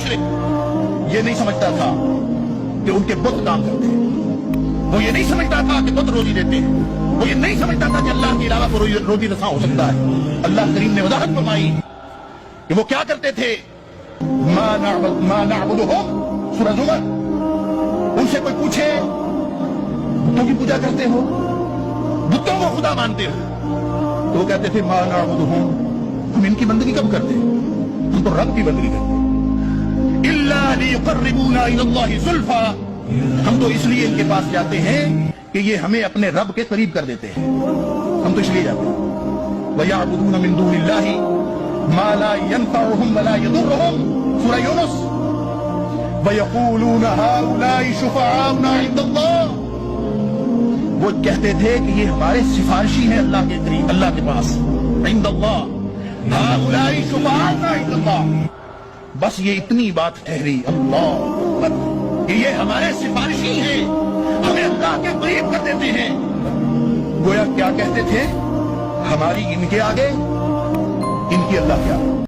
मुशरिक ये नहीं समझता था कि उनके बुत काम करते हैं, वो ये नहीं समझता था कि बुत रोजी देते हैं, वो ये नहीं समझता था कि अल्लाह के अलावा कोई रोजी रसा हो सकता है। अल्लाह करीम ने वजाहत फरमाई कि वो क्या करते थे, मा नअबुदुहुम, सूरह ज़ुमर। उनसे कोई पूछे बुतों की पूजा करते हो, बुतों को खुदा मानते हो, तो वो कहते थे मा नअबुदुहुम, हम इनकी बंदगी कब करते हैं, हम तो रब की बंदगी करते हैं। इल्ला लियुक़र्रिबूना इलल्लाहि ज़ुल्फ़ा, हम तो इसलिए इनके पास जाते हैं कि ये हमें अपने रब के करीब कर देते हैं, हम तो इसलिए जाते हैं। वयअबुदूना मिन दूनिल्लाहि मा ला यनफ़उहुम वला यदुर्रुहुम, सूरह यूनुस। वयक़ूलूना हाउलाइ शुफ़अाउना इंदल्लाह, वो कहते थे कि ये हमारे सिफारिशी हैं अल्लाह के करीब, अल्लाह के पास। इंदल्लाह हाउलाइ शुफ़अाउना इंदल्लाह, बस ये इतनी बात ठहरी, अल्लाह कि ये हमारे सिफारिशी हैं, हमें अल्लाह के करीब कर देते हैं। गोया क्या कहते थे, हमारी इनके आगे, इनकी अल्लाह के आगे।